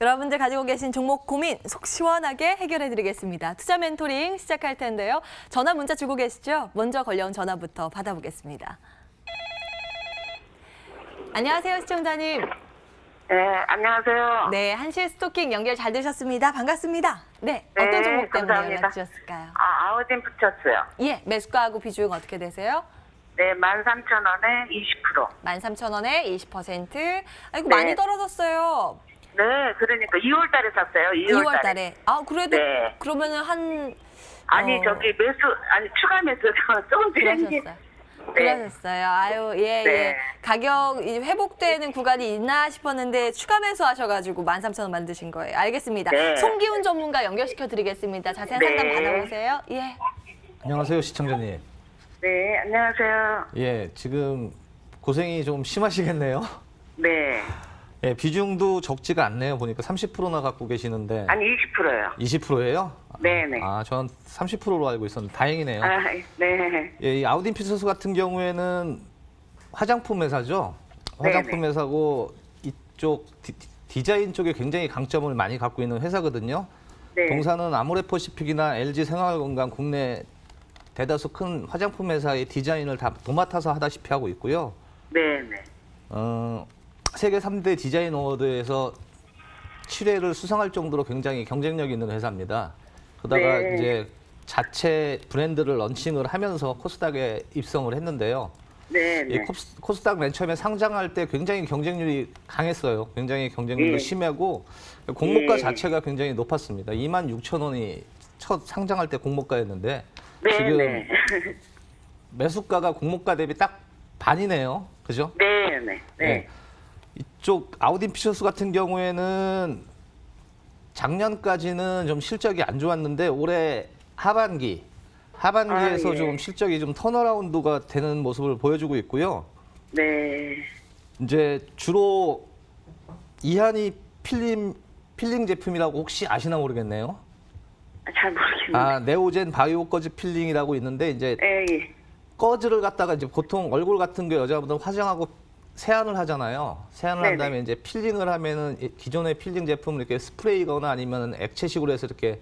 여러분들 가지고 계신 종목 고민 속 시원하게 해결해드리겠습니다. 투자 멘토링 시작할 텐데요. 전화 문자 주고 계시죠? 먼저 걸려온 전화부터 받아보겠습니다. 안녕하세요, 시청자님. 네, 안녕하세요. 네, 한실 스토킹 연결 잘 되셨습니다. 반갑습니다. 네, 어떤 네, 종목 때문에 감사합니다. 연락 주셨을까요? 아우딘 붙였어요. 예, 매수가하고 비중 어떻게 되세요? 네, 13,000원에 20%. 13,000원에 20%. 아이고, 네. 많이 떨어졌어요. 네, 그러니까 2월 달에 샀어요. 2월 달에. 아, 그래도 네. 그러면은 한 아니, 추가 매수해서 조금 드린 게. 그러셨어요. 네. 그러셨어요. 아유, 예, 네. 예. 가격 회복되는 구간이 있나 싶었는데 추가 매수하셔가지고 13,000원 만드신 거예요. 알겠습니다. 네. 송기훈 전문가 연결시켜 드리겠습니다. 자세한 네. 상담 받아보세요. 예. 안녕하세요, 시청자님. 네, 안녕하세요. 예, 지금 고생이 좀 심하시겠네요. 네. 예, 비중도 적지가 않네요. 보니까 30%나 갖고 계시는데. 아니, 20%요. 20%예요? 네네. 아, 전 30%로 알고 있었는데 다행이네요. 아, 네. 예, 이 아우딘 피서스 같은 경우에는 화장품 회사죠. 화장품 네네. 회사고 이쪽 디자인 쪽에 굉장히 강점을 많이 갖고 있는 회사거든요. 네. 동사는 아모레퍼시픽이나 LG 생활건강 국내 대다수 큰 화장품 회사의 디자인을 다 도맡아서 하다시피 하고 있고요. 네네. 세계 3대 디자인 어워드에서 7회를 수상할 정도로 굉장히 경쟁력 있는 회사입니다. 그러다가 네. 이제 자체 브랜드를 런칭을 하면서 코스닥에 입성을 했는데요. 이 네네. 코스닥 맨 처음에 상장할 때 굉장히 경쟁률이 강했어요. 굉장히 경쟁률도 예. 심하고 공모가 예. 자체가 굉장히 높았습니다. 26,000원이 첫 상장할 때 공모가였는데 네, 지금 네. 매수가가 공모가 대비 딱 반이네요. 그죠? 네네. 네. 이쪽 아우딘 피처스 같은 경우에는 작년까지는 좀 실적이 안 좋았는데 올해 하반기에서 예. 좀 실적이 좀 턴어라운드가 되는 모습을 보여주고 있고요. 네. 이제 주로 이하니 필링 제품이라고 혹시 아시나 모르겠네요. 잘 모르겠는데. 아, 네오젠 바이오 거즈 필링이라고 있는데 이제 예. 거즈를 갖다가 이제 보통 얼굴 같은 게 여자분들 화장하고 세안을 하잖아요. 세안을 한 네네. 다음에 이제 필링을 하면은 기존의 필링 제품을 이렇게 스프레이거나 아니면 액체식으로 해서 이렇게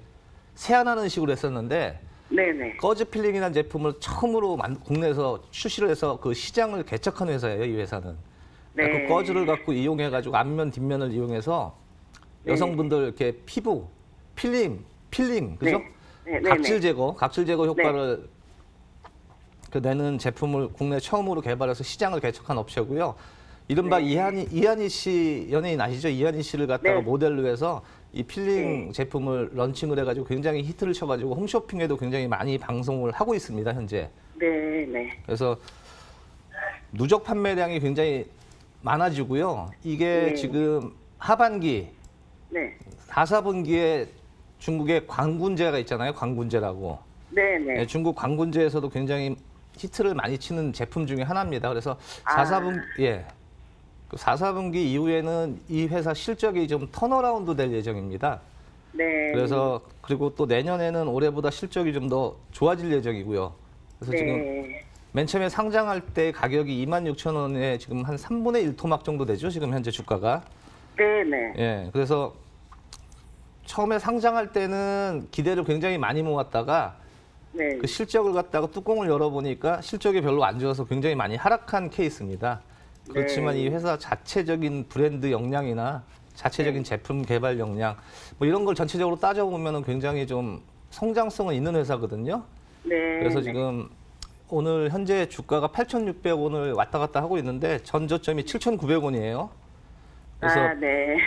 세안하는 식으로 했었는데 네네. 거즈 필링이라는 제품을 처음으로 국내에서 출시를 해서 그 시장을 개척한 회사예요, 이 회사는. 네. 그 거즈를 갖고 이용해가지고 앞면, 뒷면을 이용해서 네. 여성분들 이렇게 피부, 필링, 그죠? 네. 네. 각질 제거 효과를 그 내는 제품을 국내 처음으로 개발해서 시장을 개척한 업체고요. 이른바 네. 이한희 씨 연예인 아시죠? 이한희 씨를 갖다가 네. 모델로 해서 이 필링 제품을 런칭을 해가지고 굉장히 히트를 쳐가지고 홈쇼핑에도 굉장히 많이 방송을 하고 있습니다, 현재. 네네. 그래서 누적 판매량이 굉장히 많아지고요. 이게 네. 지금 하반기, 네. 4, 4분기에 중국의 광군제가 있잖아요. 광군제라고. 네네. 네, 중국 광군제에서도 굉장히 히트를 많이 치는 제품 중에 하나입니다. 그래서 4, 아. 4분기, 예. 그 4, 4분기 이후에는 이 회사 실적이 좀 턴어라운드 될 예정입니다. 네. 그래서 그리고 또 내년에는 올해보다 실적이 좀 더 좋아질 예정이고요. 그래서 지금 네. 맨 처음에 상장할 때 가격이 26,000원에 지금 한 3분의 1 토막 정도 되죠. 지금 현재 주가가. 네네. 예. 그래서 처음에 상장할 때는 기대를 굉장히 많이 모았다가 네. 그 실적을 갖다가 뚜껑을 열어보니까 실적이 별로 안 좋아서 굉장히 많이 하락한 케이스입니다. 그렇지만 네. 이 회사 자체적인 브랜드 역량이나 자체적인 네. 제품 개발 역량 뭐 이런 걸 전체적으로 따져보면 굉장히 좀 성장성은 있는 회사거든요. 네. 그래서 지금 오늘 현재 주가가 8,600원을 왔다 갔다 하고 있는데 전저점이 7,900원이에요. 그래서 아, 네.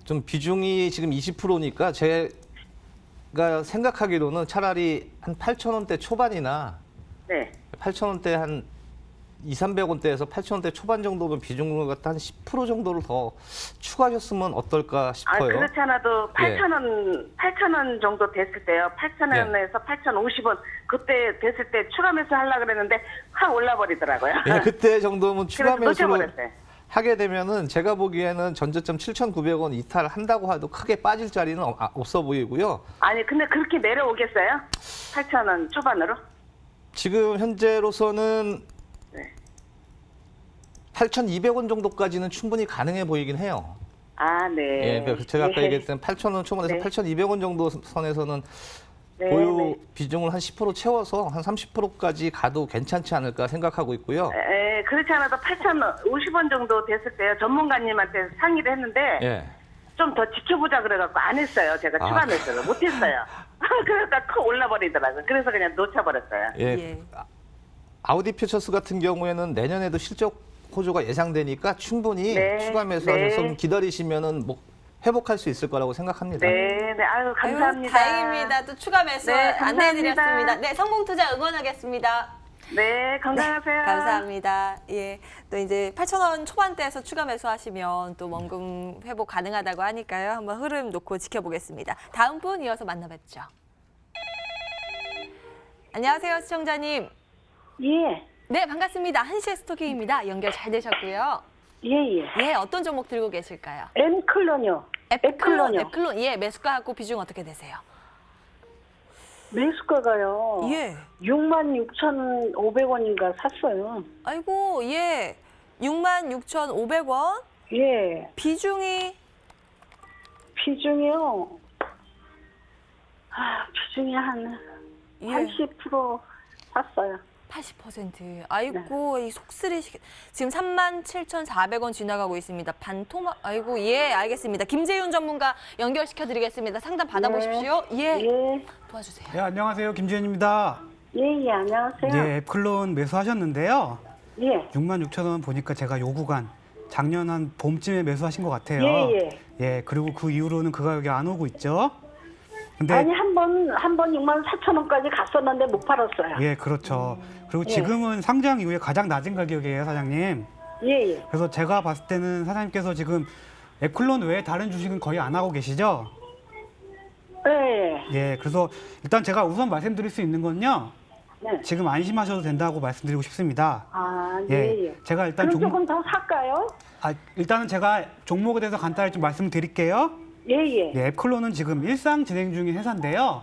좀 비중이 지금 20%니까 제가 생각하기로는 차라리 한 8,000원대 초반이나 네. 8,000원대 한 2,300원대에서 8,000원대 초반 정도면 비중을 갖다 한 10% 정도를 더 추가하셨으면 어떨까 아, 싶어요. 그렇지 않아도 예. 8,000원 정도 됐을 때요. 8,000원에서 8,050원 그때 됐을 때 추가 매수 하려고 그랬는데 확 올라 버리더라고요. 예, 그때 정도면 추가 그래서 매수를 놓쳐버렸어요. 하게 되면은 제가 보기에는 전저점 7,900원 이탈한다고 해도 크게 빠질 자리는 없어 보이고요. 아니, 근데 그렇게 내려오겠어요? 8,000원 초반으로? 지금 현재로서는 네. 8,200원 정도까지는 충분히 가능해 보이긴 해요. 아, 네. 예, 그러니까 제가 아까 예. 얘기했던 8,000원 초반에서 네. 8,200원 정도 선에서는 네, 보유 네. 비중을 한 10% 채워서 한 30%까지 가도 괜찮지 않을까 생각하고 있고요. 그렇지 않아도 8,050원 정도 됐을 때요. 전문가님한테 상의를 했는데 예. 좀 더 지켜보자 그래갖고 안 했어요. 제가 아. 추가 매수를 못했어요. 그러다 크 올라버리더라고요. 그래서 그냥 놓쳐버렸어요. 예. 예. 아우디 퓨처스 같은 경우에는 내년에도 실적 호조가 예상되니까 충분히 네, 추가 매수하셔서 네. 좀 기다리시면은 뭐 회복할 수 있을 거라고 생각합니다. 네, 네. 아유, 감사합니다. 아유, 다행입니다. 또 추가 매수 네, 감사합니다. 안내해드렸습니다. 네, 성공 투자 응원하겠습니다. 네, 건강하세요. 감사합니다. 예, 또 이제 8,000원 초반대에서 추가 매수하시면 또 원금 회복 가능하다고 하니까요. 한번 흐름 놓고 지켜보겠습니다. 다음 분 이어서 만나뵙죠. 안녕하세요, 시청자님. 예, 네, 반갑습니다. 한시의 스토킹입니다. 연결 잘 되셨고요. 예, 예. 예, 어떤 종목 들고 계실까요? 엠클론요. 앱클론, 앱클론이요. 앱클론. 예, 매수가하고 비중 어떻게 되세요? 매수가가요. 예. 66,500원인가 샀어요. 아이고, 예. 66,500원. 예, 비중이 비중이요. 비중이 한 예. 80% 샀어요. 80%. 아이고, 이 속쓰리 지금 37,400원 지나가고 있습니다. 아이고, 예, 알겠습니다. 김재윤 전문가 연결시켜 드리겠습니다. 상담 받아보십시오. 예. 예, 도와주세요. 네, 안녕하세요. 김지현입니다. 예, 예, 안녕하세요. 예, 앱클론 매수하셨는데요. 예, 66,000원 보니까 제가 요 구간 작년 한 봄쯤에 매수하신 것 같아요. 예, 예. 예, 그리고 그 이후로는 그 가격이 안 오고 있죠. 근데 아니, 한 번 64,000원까지 갔었는데 못 팔았어요. 예, 그렇죠. 그리고 예. 지금은 상장 이후에 가장 낮은 가격이에요, 사장님. 예, 예. 그래서 제가 봤을 때는 사장님께서 지금 앱클론 외에 다른 주식은 거의 안 하고 계시죠? 예, 예, 그래서 일단 제가 우선 말씀드릴 수 있는 건요. 네. 지금 안심하셔도 된다고 말씀드리고 싶습니다. 아, 예, 예. 제가 일단 그럼 조금 더 살까요? 일단은 제가 종목에 대해서 간단히 좀 말씀드릴게요. 예, 예. 네, 앱클론은 지금 일상 진행 중인 회사인데요.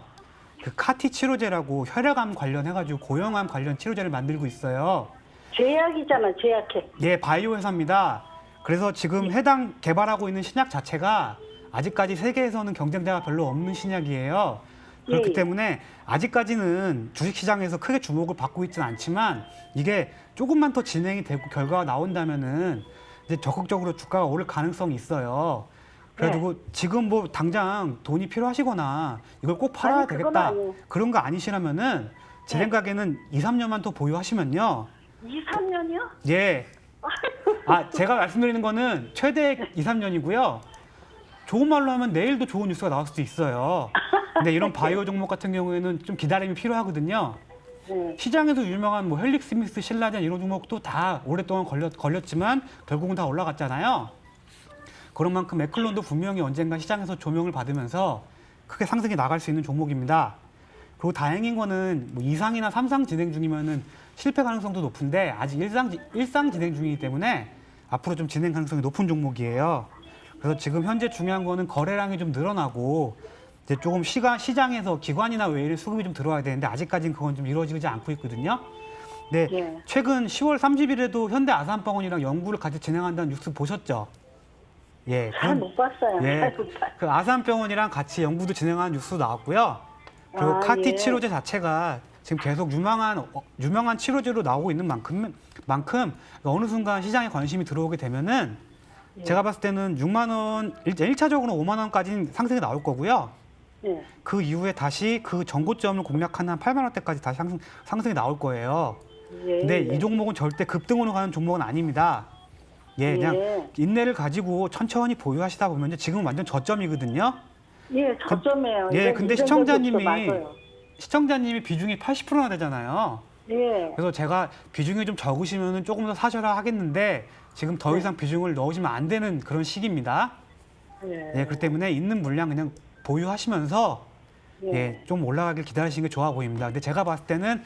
그 카티 치료제라고 혈액암 관련해가지고 고형암 관련 치료제를 만들고 있어요. 제약이잖아, 제약해. 예, 바이오 회사입니다. 그래서 지금 해당 개발하고 있는 신약 자체가 아직까지 세계에서는 경쟁자가 별로 없는 신약이에요. 그렇기 예. 때문에 아직까지는 주식시장에서 크게 주목을 받고 있지는 않지만 이게 조금만 더 진행이 되고 결과가 나온다면은 이제 적극적으로 주가가 오를 가능성이 있어요. 그래가지고 지금 뭐 당장 돈이 필요하시거나 이걸 꼭 팔아야 아니, 그건 되겠다 아니에요. 그런 거 아니시라면은 제 생각에는 2, 3년만 더 보유하시면요. 2, 3년이요? 예. 제가 말씀드리는 거는 최대 2, 3년이고요. 좋은 말로 하면 내일도 좋은 뉴스가 나올 수도 있어요. 근데 이런 바이오 종목 같은 경우에는 좀 기다림이 필요하거든요. 네. 시장에서 유명한 뭐 헬릭 스미스, 신라젠 이런 종목도 다 오랫동안 걸렸지만 결국은 다 올라갔잖아요. 그런 만큼 맥클론도 분명히 언젠가 시장에서 조명을 받으면서 크게 상승이 나갈 수 있는 종목입니다. 그리고 다행인 거는 뭐 2상이나 3상 진행 중이면은 실패 가능성도 높은데 아직 1상 진행 중이기 때문에 앞으로 좀 진행 가능성이 높은 종목이에요. 그래서 지금 현재 중요한 거는 거래량이 좀 늘어나고 이제 조금 시장에서 기관이나 외일 수급이 좀 들어와야 되는데 아직까지는 그건 좀 이루어지지 않고 있거든요. 네, 예. 최근 10월 30일에도 현대 아산병원이랑 연구를 같이 진행한다는 뉴스 보셨죠? 예, 잘 못 봤어요. 예, 잘 못 봤어요. 그 아산병원이랑 같이 연구도 진행하는 뉴스도 나왔고요. 그리고 아, 카티 예. 치료제 자체가 지금 계속 유명한 치료제로 나오고 있는 만큼 어느 순간 시장에 관심이 들어오게 되면은 제가 봤을 때는 6만 원, 1차적으로 5만 원까지는 상승이 나올 거고요. 예. 그 이후에 다시 그 전고점을 공략하는 한 8만 원대까지 다시 상승이 나올 거예요. 예. 근데 예. 이 종목은 절대 급등으로 가는 종목은 아닙니다. 예, 그냥 예. 인내를 가지고 천천히 보유하시다 보면 지금은 완전 저점이거든요. 예, 저점이에요. 예, 이건 근데 이전 시청자님이 적이 있어, 시청자님이 비중이 80%나 되잖아요. 맞아요. 예. 그래서 제가 비중이 좀 적으시면 조금 더 사셔라 하겠는데 지금 더 이상 비중을 넣으시면 안 되는 그런 시기입니다. 예. 예, 그렇기 때문에 있는 물량 그냥 보유하시면서 예, 좀 올라가길 기다리시는 게 좋아 보입니다. 근데 제가 봤을 때는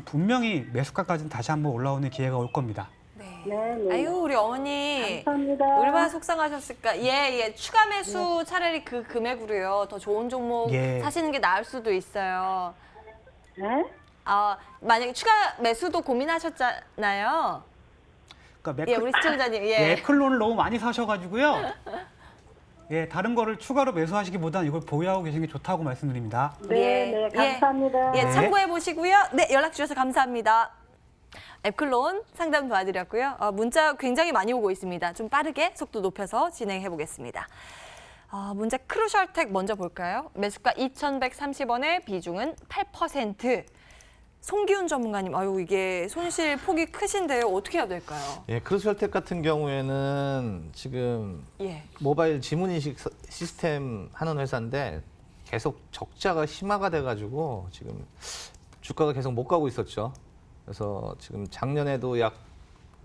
분명히 매수가까지는 다시 한번 올라오는 기회가 올 겁니다. 네, 네. 아유, 우리 어머니. 감사합니다. 얼마나 속상하셨을까. 예. 추가 매수 차라리 그 금액으로요. 더 좋은 종목 예. 사시는 게 나을 수도 있어요. 네? 만약에 추가 매수도 고민하셨잖아요. 그러니까 예, 우리 시청자님. 예, 예. 앱클론을 너무 많이 사셔가지고요. 예, da른 거를 추가로 매수하시기보다는 이걸 보유하고 계시는 게 좋다고 말씀드립니다. 네, 네, 감사합니다. 예, 네. 참고해 보시고요. 네, 연락 주셔서 감사합니다. 앱클론 상담 도와드렸고요. 문자 굉장히 많이 오고 있습니다. 좀 빠르게 속도 높여서 진행해 보겠습니다. 문자 크루셜텍 먼저 볼까요? 매수가 2,130원에 비중은 8%. 송기훈 전문가님, 아유 이게 손실 폭이 크신데요. 어떻게 해야 될까요? 예, 크루셜텍 같은 경우에는 지금 예. 모바일 지문인식 시스템 하는 회사인데 계속 적자가 심화가 돼가지고 지금 주가가 계속 못 가고 있었죠. 그래서 지금 작년에도 약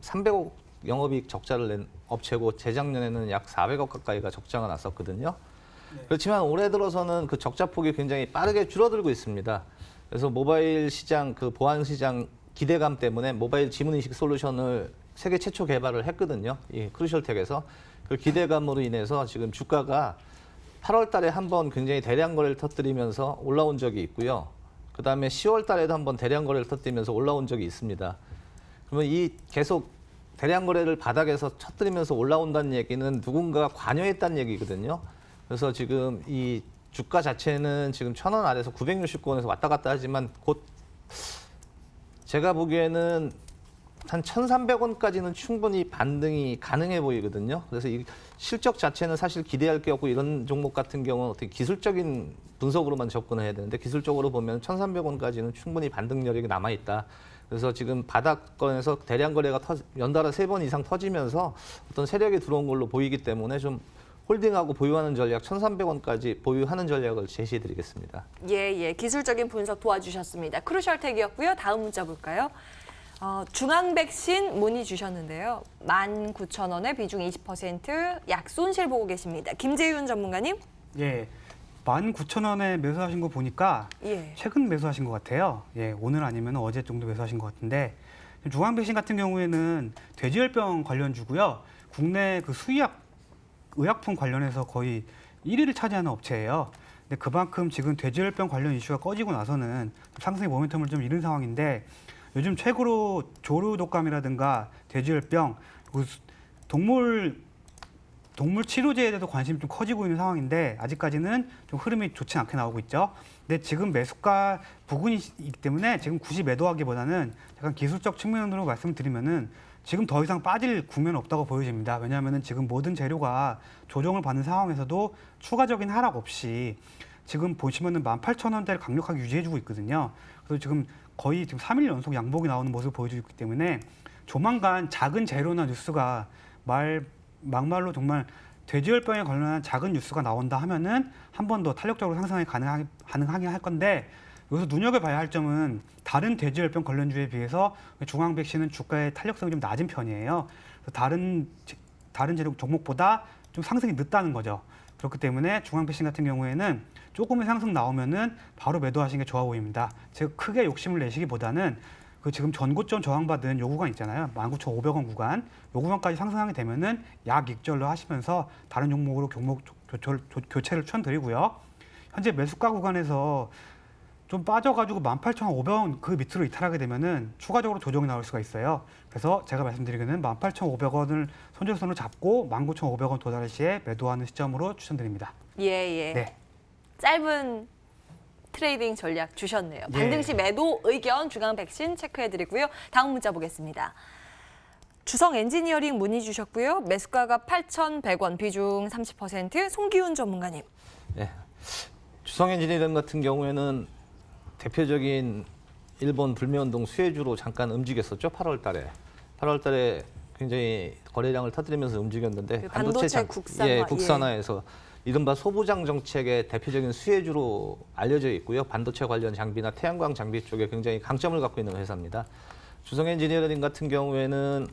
300억 영업이익 적자를 낸 업체고 재작년에는 약 400억 가까이가 적자가 났었거든요. 그렇지만 올해 들어서는 그 적자 폭이 굉장히 빠르게 줄어들고 있습니다. 그래서 모바일 시장, 그 보안 시장 기대감 때문에 모바일 지문인식 솔루션을 세계 최초 개발을 했거든요. 이 크루셜텍에서. 그 기대감으로 인해서 지금 주가가 8월 달에 한번 굉장히 대량 거래를 터뜨리면서 올라온 적이 있고요. 그 다음에 10월 달에도 한번 대량 거래를 터뜨리면서 올라온 적이 있습니다. 그러면 이 계속 대량 거래를 바닥에서 터뜨리면서 올라온다는 얘기는 누군가가 관여했다는 얘기거든요. 그래서 지금 이 주가 자체는 지금 1,000원 아래에서 969원에서 왔다 갔다 하지만 곧 제가 보기에는 한 1,300원까지는 충분히 반등이 가능해 보이거든요. 그래서 이 실적 자체는 사실 기대할 게 없고 이런 종목 같은 경우는 어떻게 기술적인 분석으로만 접근해야 되는데 기술적으로 보면 1,300원까지는 충분히 반등 여력이 남아 있다. 그래서 지금 바닥권에서 대량 거래가 연달아 3번 이상 터지면서 어떤 세력이 들어온 걸로 보이기 때문에 좀 홀딩하고 보유하는 전략 1,300원까지 보유하는 전략을 제시해 드리겠습니다. 예. 기술적인 분석 도와주셨습니다. 크루셜텍이었고요. 다음 문자 볼까요? 중앙백신 문의 주셨는데요. 19,000원에 비중 20%, 약손실 보고 계십니다. 김재윤 전문가님. 예, 19,000원에 매수하신 거 보니까 예. 최근 매수하신 것 같아요. 예, 오늘 아니면 어제 정도 매수하신 것 같은데 중앙백신 같은 경우에는 돼지열병 관련주고요. 국내 그 수의약 의약품 관련해서 거의 1위를 차지하는 업체예요. 근데 그만큼 지금 돼지열병 관련 이슈가 꺼지고 나서는 상승의 모멘텀을 좀 잃은 상황인데 요즘 최고로 조류 독감이라든가 돼지열병, 동물 치료제에 대해서 관심이 좀 커지고 있는 상황인데 아직까지는 좀 흐름이 좋지 않게 나오고 있죠. 근데 지금 매수가 부근이기 때문에 지금 굳이 매도하기보다는 약간 기술적 측면으로 말씀드리면은 지금 더 이상 빠질 국면은 없다고 보여집니다. 왜냐하면 지금 모든 재료가 조정을 받는 상황에서도 추가적인 하락 없이 지금 보시면은 18,000원대를 강력하게 유지해주고 있거든요. 그래서 지금 거의 지금 3일 연속 양봉이 나오는 모습을 보여주고 있기 때문에 조만간 작은 재료나 뉴스가 막말로 정말 돼지열병에 관련한 작은 뉴스가 나온다 하면은 한 번 더 탄력적으로 상승이 가능하긴 할 건데 여기서 눈여겨봐야 할 점은 다른 돼지열병 관련주에 비해서 중앙백신은 주가의 탄력성이 좀 낮은 편이에요. 그래서 다른 재료 종목보다 좀 상승이 늦다는 거죠. 그렇기 때문에 중앙백신 같은 경우에는 조금의 상승 나오면은 바로 매도하시는 게 좋아 보입니다. 제가 크게 욕심을 내시기보다는 그 지금 전고점 저항받은 요 구간 있잖아요. 19,500원 구간. 요 구간까지 상승하게 되면은 약익절로 하시면서 다른 종목으로 교체를 추천드리고요. 현재 매수가 구간에서 좀 빠져가지고 18,500원 그 밑으로 이탈하게 되면은 추가적으로 조정이 나올 수가 있어요. 그래서 제가 말씀드리기는 18,500원을 손절선으로 잡고 19,500원 도달 시에 매도하는 시점으로 추천드립니다. 예. 네. 짧은 트레이딩 전략 주셨네요. 반등 시 매도 의견 중앙백신 체크해드리고요. 다음 문자 보겠습니다. 주성 엔지니어링 문의 주셨고요. 매수가가 8,100원, 비중 30%, 송기훈 전문가님. 네. 주성 엔지니어링 같은 경우에는 대표적인 일본 불매운동 수혜주로 잠깐 움직였었죠. 8월 달에 굉장히 거래량을 터뜨리면서 움직였는데 그 반도체 국산화, 국산화에서 이른바 소부장 정책의 대표적인 수혜주로 알려져 있고요. 반도체 관련 장비나 태양광 장비 쪽에 굉장히 강점을 갖고 있는 회사입니다. 주성 엔지니어링 같은 경우에는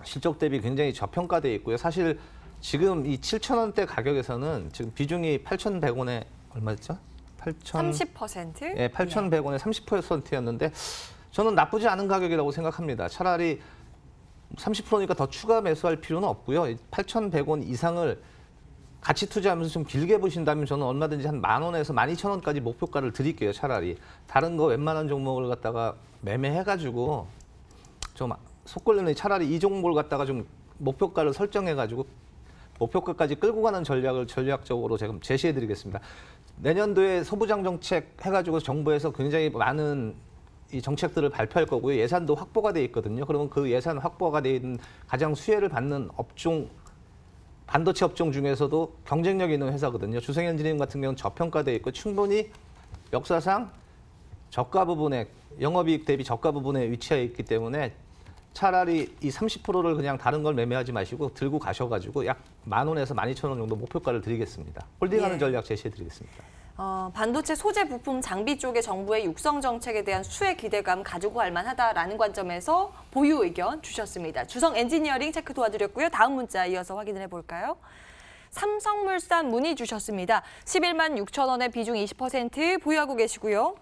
실적 대비 굉장히 저평가되어 있고요. 사실 지금 이 7,000원대 가격에서는 지금 비중이 8,100원에 얼마였죠? 30%? 예, 8,100원에 30%였는데 저는 나쁘지 않은 가격이라고 생각합니다. 차라리 30%니까 더 추가 매수할 필요는 없고요. 8,100원 이상을 같이 투자하면서 좀 길게 보신다면 저는 얼마든지 한 10,000원에서 12,000원까지 목표가를 드릴게요. 차라리 다른 거 웬만한 종목을 갖다가 매매해가지고 좀 속 걸리는 차라리 이 종목을 갖다가 좀 목표가를 설정해가지고 목표가까지 끌고 가는 전략을 전략적으로 제가 제시해드리겠습니다. 내년도에 소부장 정책 해가지고 정부에서 굉장히 많은 이 정책들을 발표할 거고요. 예산도 확보가 돼 있거든요. 그러면 그 예산 확보가 돼 있는 가장 수혜를 받는 업종, 반도체 업종 중에서도 경쟁력 있는 회사거든요. 주성엔지니어링 같은 경우는 저평가돼 있고 충분히 역사상 저가 부분에 영업이익 대비 저가 부분에 위치해 있기 때문에 차라리 이 30%를 그냥 다른 걸 매매하지 마시고 들고 가셔가지고 약 10,000원에서 12,000원 정도 목표가를 드리겠습니다. 홀딩하는 예. 전략 제시해드리겠습니다. 반도체 소재 부품 장비 쪽의 정부의 육성 정책에 대한 수혜 기대감 가지고 갈 만하다라는 관점에서 보유 의견 주셨습니다. 주성 엔지니어링 체크 도와드렸고요. 다음 문자 이어서 확인을 해볼까요? 삼성물산 문의 주셨습니다. 11만 6천 원의 비중 20% 보유하고 계시고요.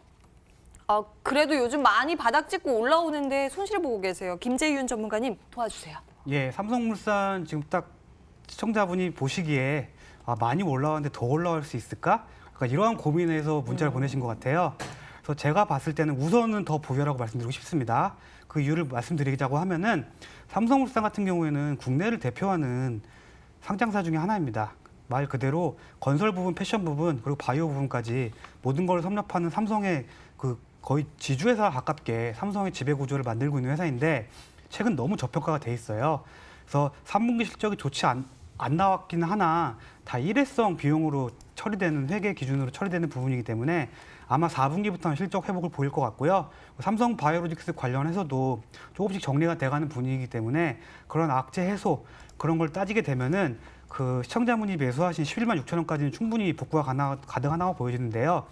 그래도 요즘 많이 바닥 찍고 올라오는데 손실 보고 계세요. 김재윤 전문가님 도와주세요. 예, 삼성물산 지금 딱 시청자분이 보시기에 많이 올라왔는데 더 올라갈 수 있을까? 그러니까 이러한 고민에서 문자를 보내신 것 같아요. 그래서 제가 봤을 때는 우선은 더 보유라고 말씀드리고 싶습니다. 그 이유를 말씀드리자고 하면은 삼성물산 같은 경우에는 국내를 대표하는 상장사 중에 하나입니다. 말 그대로 건설 부분, 패션 부분, 그리고 바이오 부분까지 모든 걸 섭렵하는 삼성의 그 거의 지주회사 가깝게 삼성의 지배 구조를 만들고 있는 회사인데 최근 너무 저평가가 돼 있어요. 그래서 3분기 실적이 좋지 않 나왔기는 하나 다 일회성 비용으로 처리되는 회계 기준으로 처리되는 부분이기 때문에 아마 4분기부터는 실적 회복을 보일 것 같고요. 삼성 바이오로직스 관련해서도 조금씩 정리가 돼가는 분위기이기 때문에 그런 악재 해소 그런 걸 따지게 되면은 그 시청자분이 매수하신 11만 6천 원까지는 충분히 복구가 가능하다고 보여지는데요.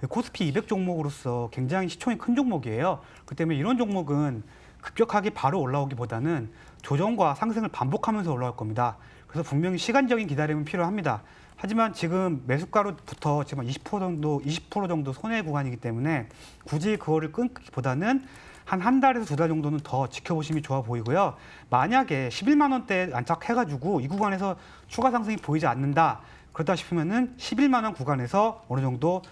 코스피 200 종목으로서 굉장히 시총이 큰 종목이에요. 그 때문에 이런 종목은 급격하게 바로 올라오기보다는 조정과 상승을 반복하면서 올라올 겁니다. 그래서 분명히 시간적인 기다림은 필요합니다. 하지만 지금 매수가로부터 지금 20% 정도 손해 구간이기 때문에 굳이 그거를 끊기보다는 한 달에서 2달 정도는 더 지켜보심이 좋아 보이고요. 만약에 11만 원대 안착해가지고 이 구간에서 추가 상승이 보이지 않는다. 그렇다 싶으면은 11만 원 구간에서 어느 정도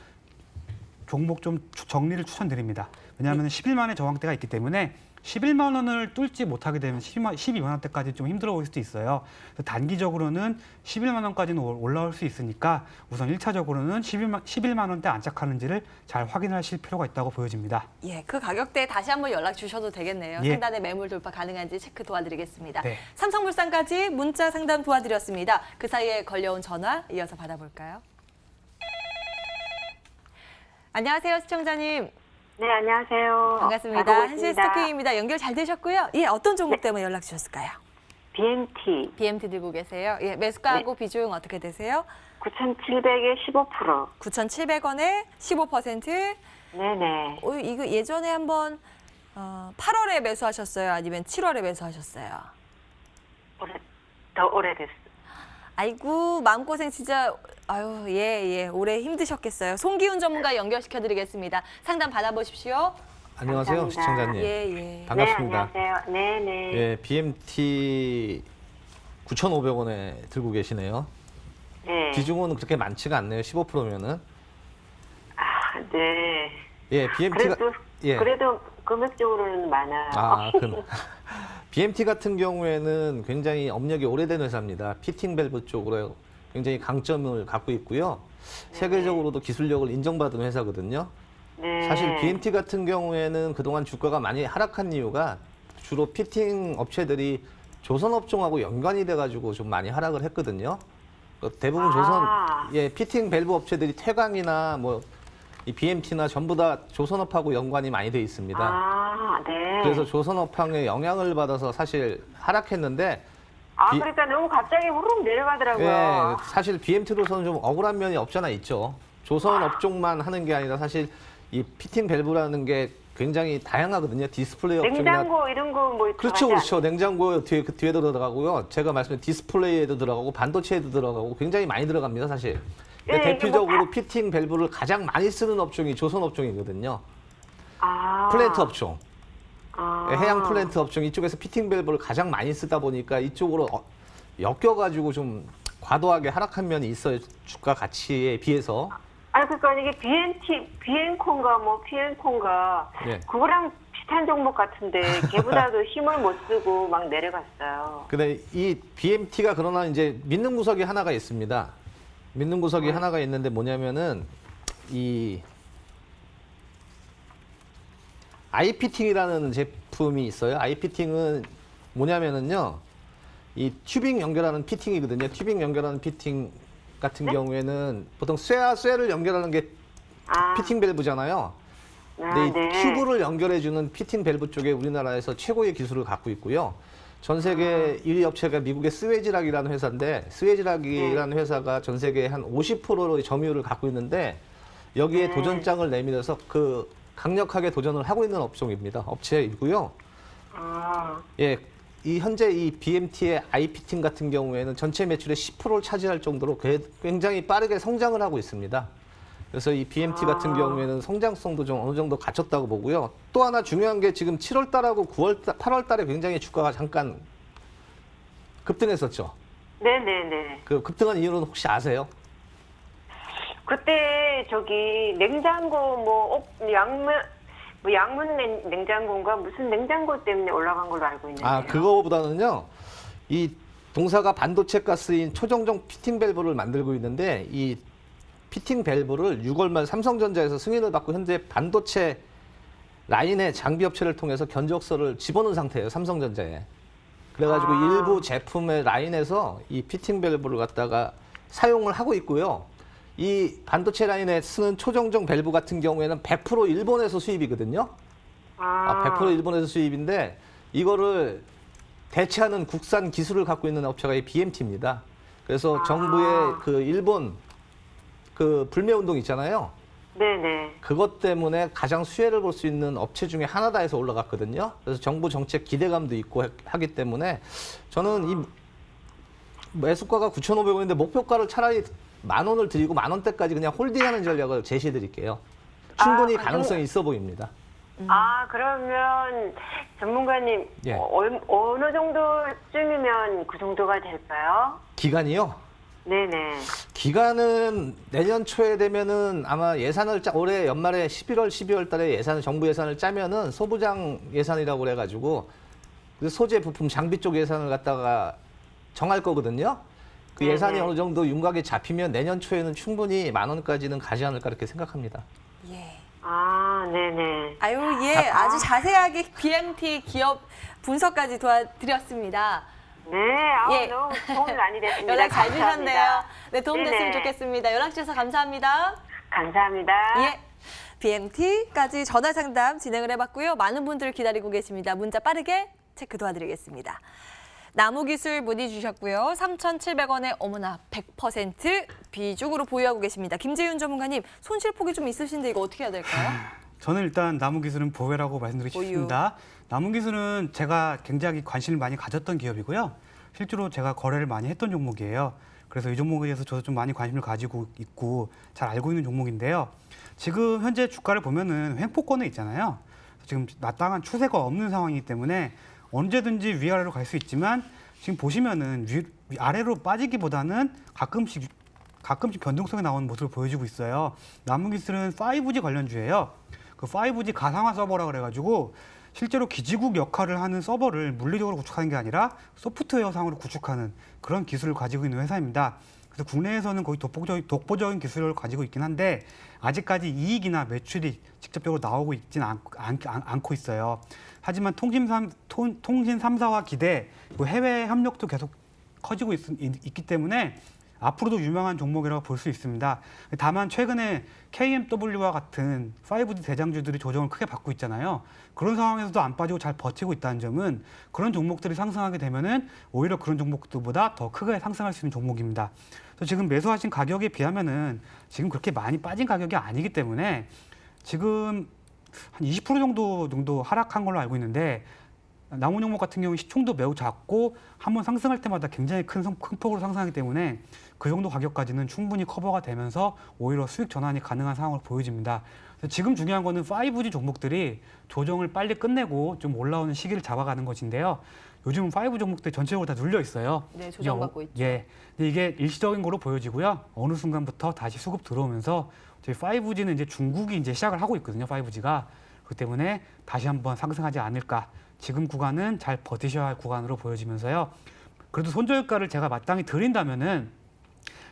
종목 좀 정리를 추천드립니다. 왜냐하면 11만 원의 저항대가 있기 때문에 11만 원을 뚫지 못하게 되면 12만 원대까지 좀 힘들어 보일 수도 있어요. 그래서 단기적으로는 11만 원까지는 올라올 수 있으니까 우선 1차적으로는 11만 원대 안착하는지를 잘 확인하실 필요가 있다고 보여집니다. 예, 그 가격대에 다시 한번 연락 주셔도 되겠네요. 예. 상단에 매물 돌파 가능한지 체크 도와드리겠습니다. 네. 삼성물산까지 문자 상담 도와드렸습니다. 그 사이에 걸려온 전화 이어서 받아볼까요? 안녕하세요, 시청자님. 네, 안녕하세요. 반갑습니다. 잘 보고 한시의 있습니다. 스토킹입니다. 연결 잘 되셨고요. 예, 어떤 종목 때문에 연락 주셨을까요? BMT BMT 들고 계세요. 예, 매수가하고 비중 어떻게 되세요? 9,700에 15%. 9,700원에 15%. 네네. 이거 예전에 한번 8월에 매수하셨어요? 아니면 7월에 매수하셨어요? 더 오래됐어요. 아이고 마음고생 진짜 예 올해 힘드셨겠어요. 송기훈 전문가 연결시켜드리겠습니다. 상담 받아보십시오. 안녕하세요, 감사합니다. 시청자님. 예. 반갑습니다. 네, 안녕하세요. 네네. 예, BMT 9,500원에 들고 계시네요. 네. 비중은 그렇게 많지가 않네요. 15%면은. 네. 예, BMT가 그래도 금액적으로는 많아요. 그럼 BMT 같은 경우에는 굉장히 업력이 오래된 회사입니다. 피팅 밸브 쪽으로 굉장히 강점을 갖고 있고요. 세계적으로도 기술력을 인정받은 회사거든요. 네. 사실 BMT 같은 경우에는 그동안 주가가 많이 하락한 이유가 주로 피팅 업체들이 조선 업종하고 연관이 돼가지고 좀 많이 하락을 했거든요. 대부분 피팅 밸브 업체들이 태광이나 이 BMT나 전부 다 조선업하고 연관이 많이 돼 있습니다. 네. 그래서 조선업황의 영향을 받아서 사실 하락했는데 그러니까 너무 갑자기 후룩 내려가더라고요. 예, 사실 BMT로서는 좀 억울한 면이 없잖아 있죠. 조선 업종만 하는 게 아니라 사실 이 피팅 밸브라는 게 굉장히 다양하거든요. 디스플레이 업종이나 냉장고 이런 거 그렇죠. 냉장고 뒤에도 들어가고요. 제가 말씀드린 디스플레이에도 들어가고 반도체에도 들어가고 굉장히 많이 들어갑니다, 사실. 네, 대표적으로 피팅 밸브를 가장 많이 쓰는 업종이 조선 업종이거든요. 플랜트 업종. 해양 플랜트 업종 이쪽에서 피팅 밸브를 가장 많이 쓰다 보니까 이쪽으로 엮여가지고 좀 과도하게 하락한 면이 있어요. 주가 가치에 비해서. 그러니까 이게 BMT, 비엔콘가 PN콘가 예. 그거랑 비슷한 종목 같은데 걔보다도 힘을 못 쓰고 막 내려갔어요. 근데 이 BMT가 그러나 이제 믿는 구석이 하나가 있습니다. 믿는 구석이 하나가 있는데 뭐냐면은 이 아이피팅이라는 제품이 있어요. 아이피팅은 뭐냐면은요. 이 튜빙 연결하는 피팅이거든요. 튜빙 연결하는 피팅 같은 경우에는 보통 쇠와 쇠를 연결하는 게 피팅 밸브잖아요. 근데 이 네. 튜브를 연결해주는 피팅 밸브 쪽에 우리나라에서 최고의 기술을 갖고 있고요. 전 세계 1위 업체가 미국의 스웨지락이라는 회사인데 스웨지락이라는 회사가 전 세계 한 50%의 점유율을 갖고 있는데 여기에 도전장을 내밀어서 그 강력하게 도전을 하고 있는 업체이고요. 예, 이 현재 이 BMT의 아이피팅 같은 경우에는 전체 매출의 10%를 차지할 정도로 굉장히 빠르게 성장을 하고 있습니다. 그래서 이 BMT 같은 경우에는 성장성도 좀 어느 정도 갖췄다고 보고요. 또 하나 중요한 게 지금 7월 달하고 8월 달에 굉장히 주가가 잠깐 급등했었죠. 네네네. 그 급등한 이유는 혹시 아세요? 그때 저기 냉장고 양문 냉장고인가 무슨 냉장고 때문에 올라간 걸로 알고 있는데요. 아, 그거보다는요. 이 동사가 반도체 가스인 초정정 피팅 밸브를 만들고 있는데 이 피팅 밸브를 6월 말 삼성전자에서 승인을 받고 현재 반도체 라인의 장비 업체를 통해서 견적서를 집어넣은 상태예요. 삼성전자에. 그래가지고 일부 제품의 라인에서 이 피팅 밸브를 갖다가 사용을 하고 있고요. 이 반도체 라인에 쓰는 초정정 밸브 같은 경우에는 100% 일본에서 수입이거든요. 100% 일본에서 수입인데 이거를 대체하는 국산 기술을 갖고 있는 업체가 이 BMT입니다. 그래서 정부의 그 일본 그 불매 운동 있잖아요. 네네. 그것 때문에 가장 수혜를 볼 수 있는 업체 중에 하나다 해서 올라갔거든요. 그래서 정부 정책 기대감도 있고 하기 때문에 저는 이 매수가가 9,500원인데 목표가를 차라리 10,000원을 드리고 10,000원대까지 그냥 홀딩하는 전략을 제시해 드릴게요. 충분히 가능성이 있어 보입니다. 그러면 전문가님 예. 어느 정도쯤이면 그 정도가 될까요? 기간이요? 네네. 기간은 내년 초에 되면은 아마 예산을 올해 연말에 11월, 12월 달에 정부 예산을 짜면은 소부장 예산이라고 그래가지고 그 소재 부품 장비 쪽 예산을 갖다가 정할 거거든요. 그 예산이 어느 정도 윤곽에 잡히면 내년 초에는 충분히 10,000원까지는 가지 않을까 이렇게 생각합니다. 예. 네네. 아유, 예. 아주 자세하게 BMT 기업 분석까지 도와드렸습니다. 네, 예. 너무 도움이 많이 됐습니다. 연락 잘 주셨네요. 감사합니다. 네, 도움 네네. 됐으면 좋겠습니다. 연락 주셔서 감사합니다. 감사합니다. 예. BMT까지 전화 상담 진행을 해봤고요. 많은 분들 기다리고 계십니다. 문자 빠르게 체크 도와드리겠습니다. 나무기술 문의 주셨고요. 3,700원에 어머나 100% 비중으로 보유하고 계십니다. 김재윤 전문가님, 손실폭이 좀 있으신데 이거 어떻게 해야 될까요? 저는 일단 나무기술은 보유라고 말씀드리고 보유. 싶습니다. 나무기술은 제가 굉장히 관심을 많이 가졌던 기업이고요. 실제로 제가 거래를 많이 했던 종목이에요. 그래서 이 종목에 대해서 저도 좀 많이 관심을 가지고 있고 잘 알고 있는 종목인데요. 지금 현재 주가를 보면은 횡포권에 있잖아요. 지금 마땅한 추세가 없는 상황이기 때문에 언제든지 위아래로 갈 수 있지만 지금 보시면은 아래로 빠지기보다는 가끔씩 변동성이 나오는 모습을 보여주고 있어요. 나무기술은 5G 관련주예요. 그 5G 가상화 서버라 그래가지고 실제로 기지국 역할을 하는 서버를 물리적으로 구축하는 게 아니라 소프트웨어상으로 구축하는 그런 기술을 가지고 있는 회사입니다. 그래서 국내에서는 거의 독보적인 기술을 가지고 있긴 한데 아직까지 이익이나 매출이 직접적으로 나오고 있지는 않고 있어요. 하지만 통신 3사와 기대, 해외 협력도 계속 커지고 있기 때문에 앞으로도 유명한 종목이라고 볼 수 있습니다. 다만 최근에 KMW와 같은 5G 대장주들이 조정을 크게 받고 있잖아요. 그런 상황에서도 안 빠지고 잘 버티고 있다는 점은 그런 종목들이 상승하게 되면은 오히려 그런 종목들보다 더 크게 상승할 수 있는 종목입니다. 그래서 지금 매수하신 가격에 비하면은 지금 그렇게 많이 빠진 가격이 아니기 때문에 지금 한 20% 정도 하락한 걸로 알고 있는데 나무 종목 같은 경우는 시총도 매우 작고 한번 상승할 때마다 굉장히 큰 폭으로 상승하기 때문에 그 정도 가격까지는 충분히 커버가 되면서 오히려 수익 전환이 가능한 상황을 보여집니다. 그래서 지금 중요한 거는 5G 종목들이 조정을 빨리 끝내고 좀 올라오는 시기를 잡아가는 것인데요. 요즘은 5G 종목들 전체적으로 다 눌려 있어요. 네, 조정받고 있죠. 예, 근데 이게 일시적인 거로 보여지고요. 어느 순간부터 다시 수급 들어오면서 저희 5G는 이제 중국이 이제 시작을 하고 있거든요. 5G가. 그렇기 때문에 다시 한번 상승하지 않을까. 지금 구간은 잘 버티셔야 할 구간으로 보여지면서요. 그래도 손절가를 제가 마땅히 드린다면은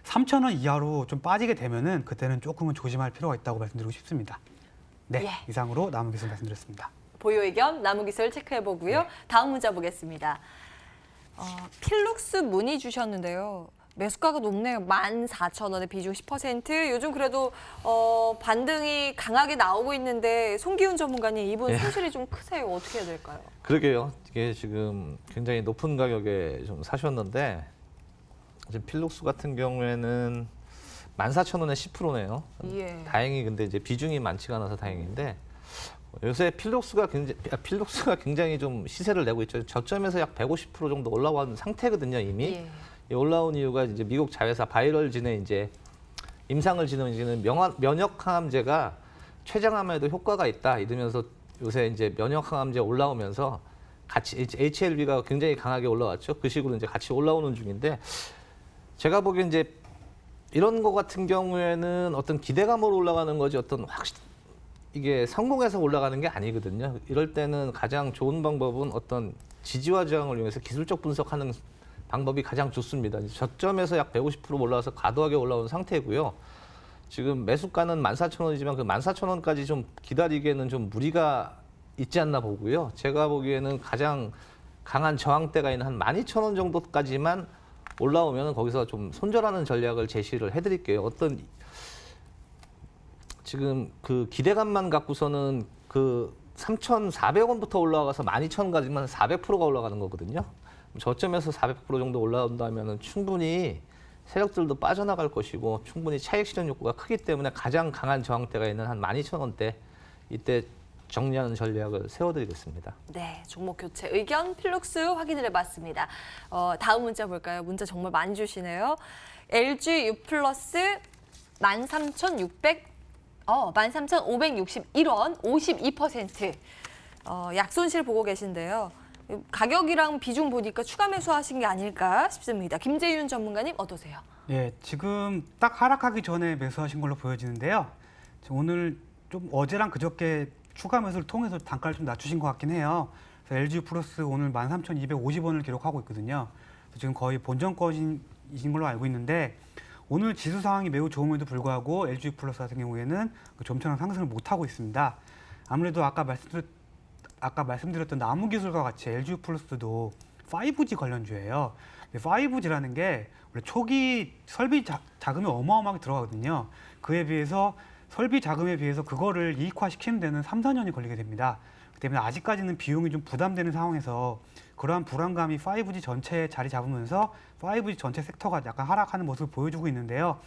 3,000원 이하로 좀 빠지게 되면은 그때는 조금은 조심할 필요가 있다고 말씀드리고 싶습니다. 네, 예. 이상으로 나무기술 말씀드렸습니다. 보유 의견 나무기술 체크해보고요. 네. 다음 문자 보겠습니다. 필룩스 문의 주셨는데요. 매수가가 높네요. 14,000원에 비중 10%. 요즘 그래도 반등이 강하게 나오고 있는데 송기훈 전문가님 이분 손실이 좀 크세요. 어떻게 해야 될까요? 그러게요. 이게 지금 굉장히 높은 가격에 좀 사셨는데 지금 필룩스 같은 경우에는 14,000원에 10%네요. 예. 다행히 근데 이제 비중이 많지가 않아서 다행인데 요새 필룩스가 굉장히 좀 시세를 내고 있죠. 저점에서 약 150% 정도 올라온 상태거든요, 이미. 예. 이 올라온 이유가 이제 미국 자회사 바이럴진에 이제 임상을 진행하는 면역 항암제가 췌장암에도 효과가 있다 이러면서 요새 이제 면역 항암제 올라오면서 같이 HLB가 굉장히 강하게 올라왔죠. 그 식으로 이제 같이 올라오는 중인데 제가 보기엔 이제 이런 거 같은 경우에는 어떤 기대감으로 올라가는 거지 어떤 이게 성공해서 올라가는 게 아니거든요. 이럴 때는 가장 좋은 방법은 어떤 지지와 저항을 이용해서 기술적 분석하는 방법이 가장 좋습니다. 저점에서 약 150% 올라와서 과도하게 올라온 상태고요. 지금 매수가는 14,000원이지만 그 14,000원까지 좀 기다리기에는 좀 무리가 있지 않나 보고요. 제가 보기에는 가장 강한 저항대가 있는 한 12,000원 정도까지만 올라오면 거기서 좀 손절하는 전략을 제시를 해드릴게요. 어떤 지금 그 기대감만 갖고서는 그 3,400원부터 올라가서 12,000원까지만 400%가 올라가는 거거든요. 저점에서 400% 정도 올라온다면 충분히 세력들도 빠져나갈 것이고 충분히 차익 실현 욕구가 크기 때문에 가장 강한 저항대가 있는 한 12,000원대 이때 정리하는 전략을 세워드리겠습니다. 네, 종목 교체 의견 필룩스 확인을 해봤습니다. 다음 문자 볼까요? 문자 정말 많이 주시네요. LG U 플러스 13,561원 52%. 약손실 보고 계신데요. 가격이랑 비중 보니까 추가 매수하신 게 아닐까 싶습니다. 김재윤 전문가님 어떠세요? 예, 지금 딱 하락하기 전에 매수하신 걸로 보여지는데요. 오늘 좀 어제랑 그저께 추가 매수를 통해서 단가를 좀 낮추신 것 같긴 해요. 그래서 LG 플러스 오늘 13,250원을 기록하고 있거든요. 그래서 지금 거의 본전권이신 걸로 알고 있는데 오늘 지수 상황이 매우 좋음에도 불구하고 LG 플러스 같은 경우에는 좀처럼 상승을 못하고 있습니다. 아무래도 아까 말씀드렸던 나무기술과 같이 LG 플러스도 5G 관련주예요. 5G라는 게 원래 초기 설비 자금이 어마어마하게 들어가거든요. 그에 비해서 설비 자금에 비해서 그거를 이익화시키는 데는 3, 4년이 걸리게 됩니다. 그렇기 때문에 아직까지는 비용이 좀 부담되는 상황에서 그러한 불안감이 5G 전체에 자리 잡으면서 5G 전체 섹터가 약간 하락하는 모습을 보여주고 있는데요.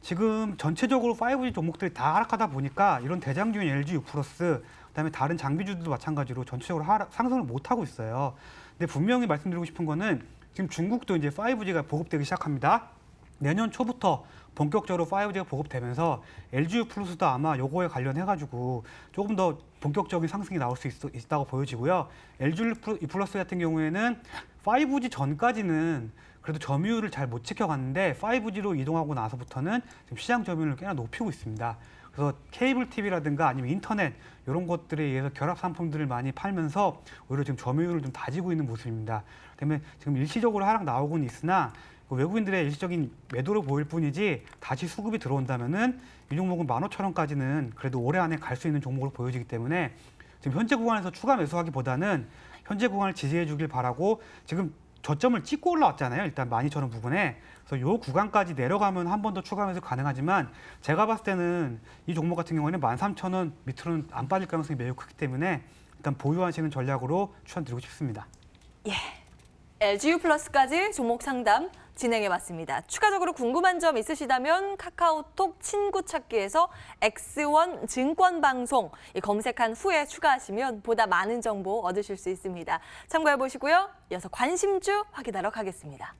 지금 전체적으로 5G 종목들이 다 하락하다 보니까 이런 대장주인 LG U 플러스 그다음에 다른 장비주들도 마찬가지로 전체적으로 상승을 못하고 있어요. 근데 분명히 말씀드리고 싶은 거는 지금 중국도 이제 5G가 보급되기 시작합니다. 내년 초부터 본격적으로 5G가 보급되면서 LG U 플러스도 아마 요거에 관련해가지고 조금 더 본격적인 상승이 나올 수 있다고 보여지고요. LG U 플러스 같은 경우에는 5G 전까지는 그래도 점유율을 잘 못 지켜갔는데 5G로 이동하고 나서부터는 지금 시장 점유율을 꽤나 높이고 있습니다. 그래서 케이블 TV라든가 아니면 인터넷 이런 것들에 의해서 결합 상품들을 많이 팔면서 오히려 지금 점유율을 좀 다지고 있는 모습입니다. 때문에 지금 일시적으로 하락 나오고는 있으나 외국인들의 일시적인 매도로 보일 뿐이지 다시 수급이 들어온다면은 이 종목은 15,000원까지는 그래도 올해 안에 갈 수 있는 종목으로 보여지기 때문에 지금 현재 구간에서 추가 매수하기보다는 현재 구간을 지지해 주길 바라고 지금 저점을 찍고 올라왔잖아요. 일단 12,000원 부근에. 그래서 이 구간까지 내려가면 한 번 더 추가 매수 가능하지만 제가 봤을 때는 이 종목 같은 경우에는 13,000원 밑으로는 안 빠질 가능성이 매우 크기 때문에 일단 보유하시는 전략으로 추천드리고 싶습니다. 예, LG U 플러스까지 종목 상담 진행해봤습니다. 추가적으로 궁금한 점 있으시다면 카카오톡 친구 찾기에서 X1 증권방송 검색한 후에 추가하시면 보다 많은 정보 얻으실 수 있습니다. 참고해보시고요. 이어서 관심주 확인하러 가겠습니다.